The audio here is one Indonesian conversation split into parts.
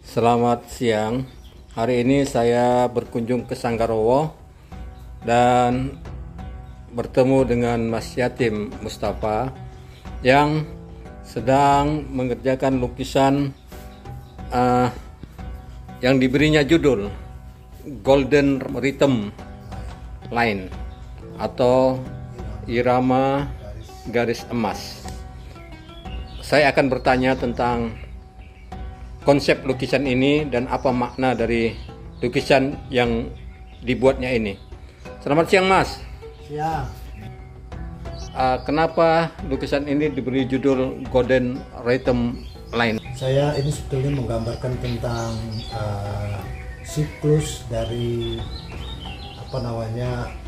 Selamat siang. Hari ini saya berkunjung ke Sanggarowo dan bertemu dengan Mas Yatim Mustafa yang sedang mengerjakan lukisan yang diberinya judul Golden Rhythm Line atau irama garis emas. Saya akan bertanya tentang konsep lukisan ini dan apa makna dari lukisan yang dibuatnya ini. Selamat siang, Mas. Siang. Kenapa lukisan ini diberi judul Golden Rhythm Line? Saya ini sebetulnya menggambarkan tentang siklus dari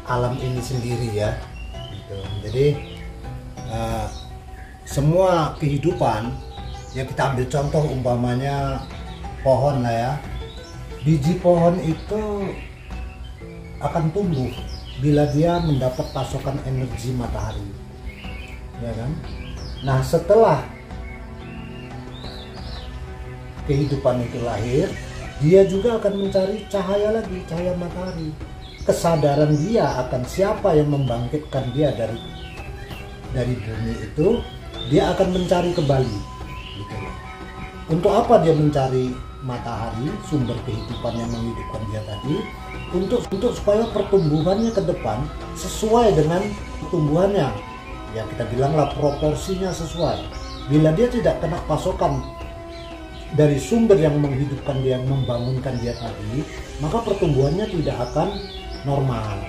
alam ini sendiri ya. Gitu. Jadi semua kehidupan, ya kita ambil contoh umpamanya pohon lah ya. Biji pohon itu akan tumbuh bila dia mendapat pasokan energi matahari, ya kan? Nah, setelah kehidupan itu lahir, dia juga akan mencari cahaya lagi, cahaya matahari. Kesadaran dia akan siapa yang membangkitkan dia dari bumi itu, dia akan mencari kembali. Gitu. Untuk apa dia mencari matahari, sumber kehidupan yang menghidupkan dia tadi? Untuk supaya pertumbuhannya ke depan sesuai dengan pertumbuhannya. Ya kita bilanglah proporsinya sesuai. Bila dia tidak kena pasokan dari sumber yang menghidupkan dia, yang membangunkan dia tadi, maka pertumbuhannya tidak akan normal.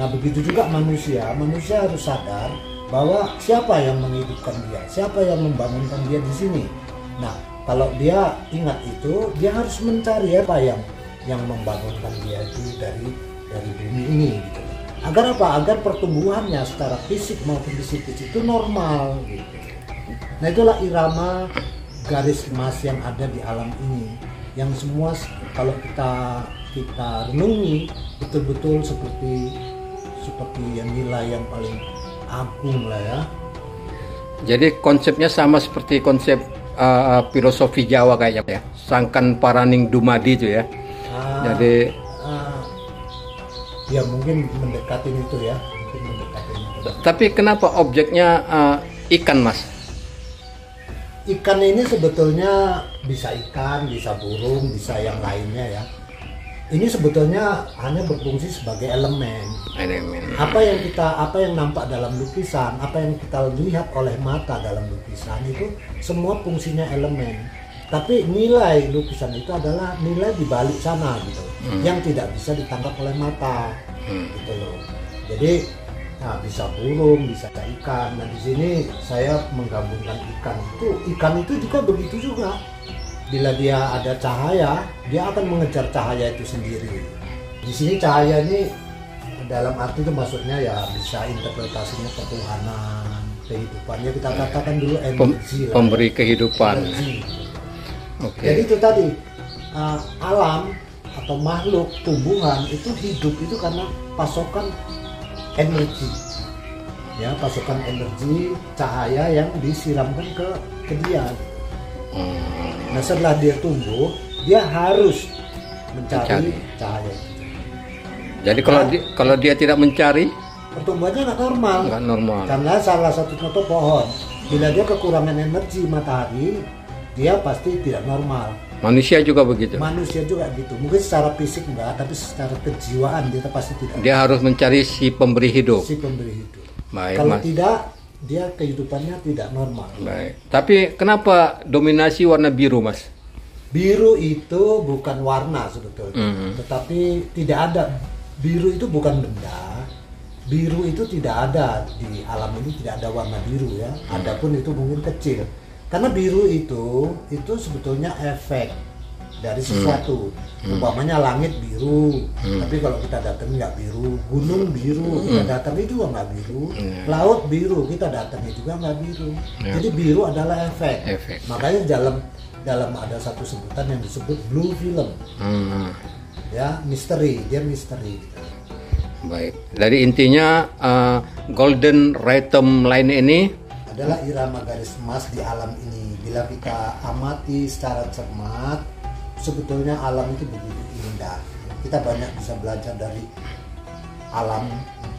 Nah begitu juga manusia harus sadar bahwa siapa yang menghidupkan dia, siapa yang membangunkan dia di sini. Nah, kalau dia ingat itu, dia harus mencari apa yang membangunkan dia itu dari bumi ini gitu. Agar apa? Agar pertumbuhannya secara fisik maupun psikis itu normal gitu. Nah, itulah irama garis emas yang ada di alam ini. Yang semua kalau kita renungi betul-betul seperti yang nilai yang paling agung lah ya. Jadi konsepnya sama seperti konsep filosofi Jawa kayaknya ya. Sangkan Paraning Dumadi itu ya. Jadi ya mungkin mendekatin itu ya. Tapi kenapa objeknya ikan, Mas? Ikan ini sebetulnya bisa ikan, bisa burung, bisa yang lainnya ya. Ini sebetulnya hanya berfungsi sebagai elemen. Apa yang nampak dalam lukisan, apa yang kita lihat oleh mata dalam lukisan itu semua fungsinya elemen. Tapi nilai lukisan itu adalah nilai di balik sana gitu, yang tidak bisa ditangkap oleh mata, gitu loh. Jadi, bisa burung, bisa ikan. Nah di sini saya menggabungkan ikan. Ikan itu juga begitu juga. Bila dia ada cahaya, dia akan mengejar cahaya itu sendiri. Di sini cahaya ini dalam arti itu maksudnya ya bisa interpretasinya ketuhanan, kehidupannya kita katakan dulu energi lah, pemberi kehidupan. Okay. Jadi itu tadi alam atau makhluk tumbuhan itu hidup itu karena pasokan energi. Ya, pasokan energi cahaya yang disiramkan ke dia. Nah setelah dia tumbuh, dia harus mencari cahaya. Jadi kalau dia tidak mencari, pertumbuhannya nggak normal. Karena salah satu contoh pohon, bila dia kekurangan energi matahari, dia pasti tidak normal. Manusia juga begitu. Manusia juga gitu. Mungkin secara fisik enggak, tapi secara kejiwaan dia pasti tidak. Dia harus mencari si pemberi hidup. Baik, kalau Mas. tidak, dia kehidupannya tidak normal. Baik. Tapi kenapa dominasi warna biru, Mas? Biru itu bukan warna sebetulnya, tetapi tidak ada. Biru itu bukan benda. Biru itu tidak ada di alam ini, tidak ada warna biru ya. Adapun itu mungkin kecil. Karena biru itu sebetulnya efek dari sesuatu. Umpamanya langit biru, tapi kalau kita datangi nggak biru. Gunung biru, kita datangi juga nggak biru. Laut biru, kita datangi juga nggak biru. Jadi biru adalah efek. Makanya dalam ada satu sebutan yang disebut blue film. Ya, misteri, dia misteri. Baik. Dari intinya Golden Rhythm Line ini adalah irama garis emas di alam ini. Bila kita amati secara cermat, sebetulnya alam itu begitu indah. Kita banyak bisa belajar dari alam,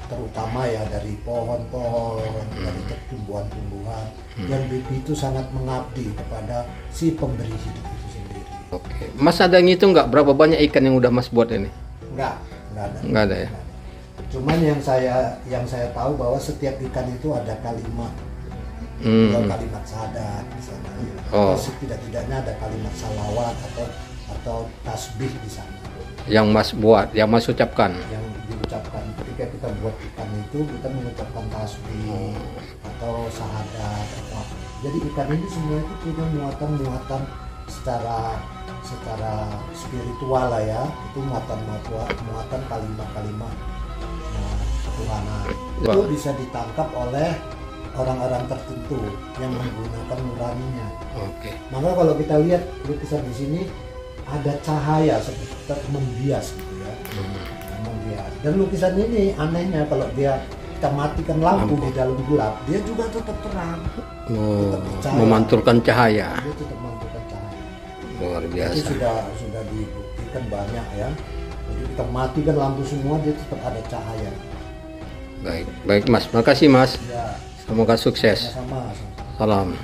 terutama ya dari pohon-pohon, dari tumbuhan-tumbuhan yang begitu sangat mengabdi kepada si pemberi hidup itu sendiri. Oke, Mas ada yang ngitung nggak berapa banyak ikan yang udah Mas buat ini? Nggak ada. Nggak ada ya. Cuman yang saya tahu bahwa setiap ikan itu ada kalimat, kalimat syahadat di sana. Atau setidak-tidaknya ada kalimat salawat atau tasbih di sana. Yang Mas buat, yang Mas ucapkan. Yang diucapkan ketika kita buat ikan itu, kita mengucapkan tasbih atau syahadat atau apa. Jadi ikan ini semua itu punya muatan secara spiritual lah ya. Itu muatan kalimat-kalimat ketuhanan. Itu bisa ditangkap oleh orang-orang tertentu yang menggunakan nuraninya. Oke. Maka kalau kita lihat lukisan di sini ada cahaya seperti membias gitu ya, membias. Dan lukisan ini anehnya kalau kita matikan lampu di dalam gelap, dia juga tetap terang, tetap bercahaya. Memantulkan cahaya. Dia tetap memantulkan cahaya. Luar biasa. Itu sudah dibuktikan banyak ya. Jadi kita matikan lampu semua, dia tetap ada cahaya. Baik Mas, makasih Mas. Ya. Semoga sukses. Sama-sama. Salam.